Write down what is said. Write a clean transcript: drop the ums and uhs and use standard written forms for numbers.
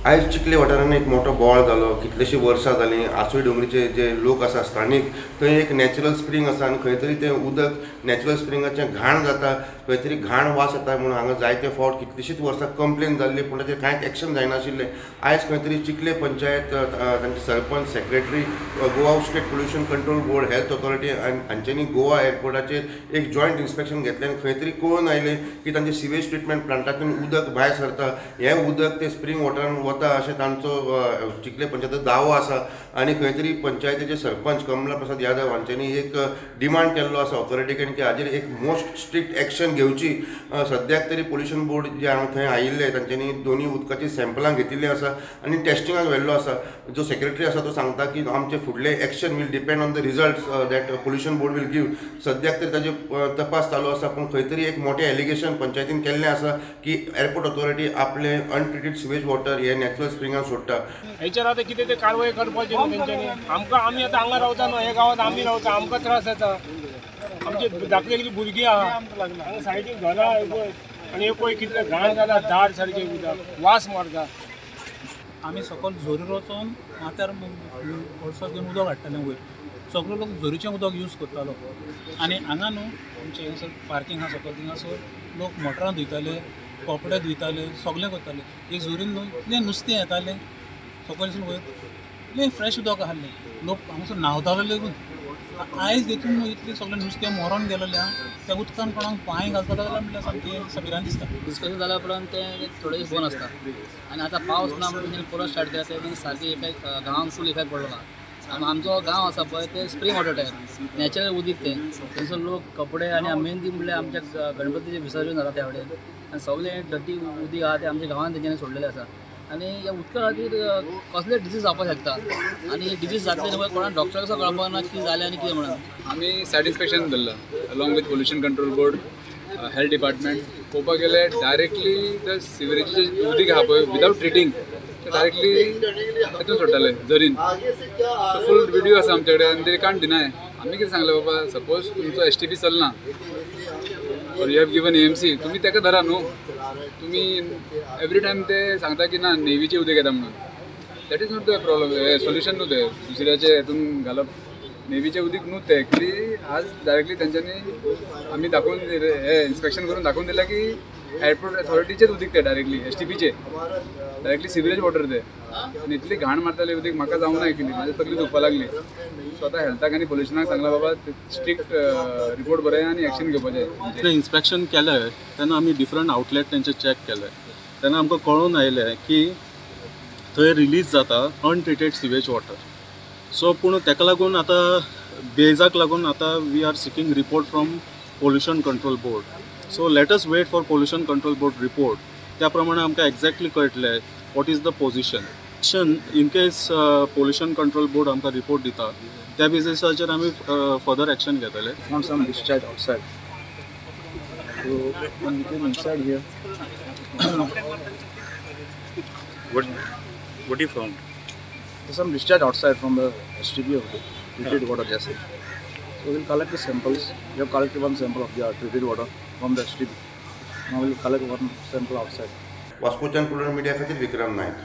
आयज चिखले वाठारांत एक मोठो बोवाळ जालो. कितलींशीं वर्सां जालीं. आसोय डोंगरीचे जे लोक आसा स्थानीक, थंय एक नॅचरल स्प्रिंग आसा आनी खंय तरी तें उदक नॅचरल स्प्रिंगाचें घाण जाता, खंय तरी घाण वास येता म्हणून हांगा जायते फावट कितलींशींच वर्सां कंप्लेन जाल्ली, पूण ताचेर कांयच एक्शन जायनाशिल्लें. आयज खंय तरी चिखले पंचायत, तांचे sarpanch, secretary, Goa state pollution control board, health authority हांच्यांनी गोवा एअरपोर्टाचेर एक जॉयंट इन्स्पेक्शन घेतलें आनी खंय तरी कळून आयलें की तांचे सिवेज ट्रिटमेंट प्लांटांतून उदक भायर सरता. हें उदक ते स्प्रिंग वॉटरान वता अशें तांचो चिखले पंचायतीचो दावो आसा. आनी खंय तरी पंचायतीचे सरपंच कमला प्रसाद यादव हांच्यांनी एक डिमांड केल्लो आसा ऑथॉरिटी कडेन की हाजेर एक मोस्ट स्ट्रिक्ट एक्शन घेवची. सद्याक तरी पोल्युशन बोर्ड जे हांगा थंय आयिल्ले तांच्यांनी दोनी उदकाची सॅम्पलां घेतिल्लीं आसा आनी टेस्टिंगाक व्हेल्लो आसा. जो सेक्रेटरी आसा तो सांगता की आमचे फुडले action will depend on the results that pollution board will give. सद्याक तरी ताजे तपास चालू आसा, पूण खंय तरी एक मोठें एलिगेशन पंचायतीन केल्लें आसा की एअरपोर्ट ऑथॉरिटी आपले अनट्रिटेड सिवेज वॉटर हे नॅचरल स्प्रिंगान सोडटा. हेचेर आतां कितें ते कारवाय करपाची न्हू तेंच्यांनी. आमी आतां हांगा रावता न्हू, हे गांवांत आमी रावता, आमकां त्रास जाता. आमचे धाकली धाकली भुरगीं आहा हांगा सायडीन घरां आनी हे पळय कितले घाण जाला, दाट सारके उदक वास मारता. आमी सकयल झोरी वचून माथ्यार वर्सां घेवन उदक हाडटाले वयर. सगळे लोक झोरीचें उदक यूज करतालो आनी हांगा न्हू आमचे हांगासर पार्किंग आसा सकयल थिंगासर लोक मोटरां धुयताले, कपडे धुयताले, सगळें करताले. एक झोरीन न्हू इतलें नुस्तें येतालें सकयलसून वयर, इतलें फ्रेश उदक आहलें. लोक हांगासर न्हांवताले लेगून. आयज देखून न्हू इतलें सगळें नुस्तें मरोन गेलेलें आहा. त्या उदकान कोणाक पांय घालपाक लागला म्हटल्यार सामकें सबिरान दिसता. डिस्कशन जाल्या उपरांत तें थोडे दीस बंद आसता आनी आतां पावस ना म्हणून तेणी परत स्टार्ट केला. तें सारकें इफेक्ट गांवांक फूल इफेक्ट पडलो ना. आमचो गांव आसा पळय ते स्प्रिंग वॉटर टँक नॅचरल उदीक तें. थंयसर लोक कपडे आनी मेन ती म्हणल्यार आमच्या गणपतीचें विसर्जन जाता त्या कडेन आनी सगळें डर्टी उदीक आहा तें आमच्या गांवांत तेंच्यांनी सोडलेलें आसा. आनी ह्या उदका खातीर कसले डिजीज जावपाक शकता आनी डिजीज जातले न्हू कोणाक डॉक्टराक असो कळपाक ना कितें जालें आनी कितें म्हणून. आमी सायट इन्स्पेक्शन धरला along with pollution control board, health department. पळोवपाक गेले डायरेक्टली द सिवरेजीचें उदीक आहा पळय विदावट ट्रिटींग ते डायरेक्टली हितून सोडटाले झरीन. सो फूल व्हिडिओ आसा आमचे कडेन आनी ते कांट डिनाय. आमी कितें सांगलें बाबा, सपोज तुमचो STP चलना और यू हॅव गिवन AMC, तुमी तेका धरा न्हू. तुमी एवरी टायम ते सांगता की ना नेवीचे उदक येता म्हणून. That is not the problem. हे सोल्युशन न्हू ते दुसऱ्याचे हितून घालप. नेवीचे उदीक न्हू ते. एक्चुली आज डायरेक्टली तेंच्यांनी आमी दाखोवन हे इन्स्पेक्शन करून दाखोवन दिला की एअरपोर्ट अथॉरिटीचेच उदीक ते डायरेक्टली STPचे डायरेक्टली सिवरेज वॉटर ते. आनी इतली घाण मारताले उदीक म्हाका जावंक ना एक्चुली. म्हाजी तकली दुखपाक लागली. सो आतां हेल्थाक आनी पोल्युशनाक सांगला बाबा स्ट्रिक्ट रिपोर्ट बरय आनी एक्शन घेवपाचें. ते इन्स्पेक्शन केलें तेन्ना आमी डिफरंट आउटलेट तेंचे चॅक केले. तेन्ना आमकां कळून आयलें की थंय रिलीज जाता अनट्रिटेड सिवेज वॉटर. सो पूण ताका लागून आतां बेजाक लागून आतां we are seeking report from pollution control board. So let us wait for pollution control board report. त्या प्रमाणे आमकां एक्झॅक्टली कळटलें what is the position. In case pollution control board आमकां रिपोर्ट दिता त्या बेसिसाचेर आमी फर्दर एक्शन घेतले. Found some discharge outside. So when we came inside here, what you found? there's some discharge outside from the STP of the treated water they say. So we'll collect the samples. We have collected one sample of the treated water from the STP. Now we'll collect one sample outside. वास्कोच्यान पुलन media खातीर विक्रम नायक.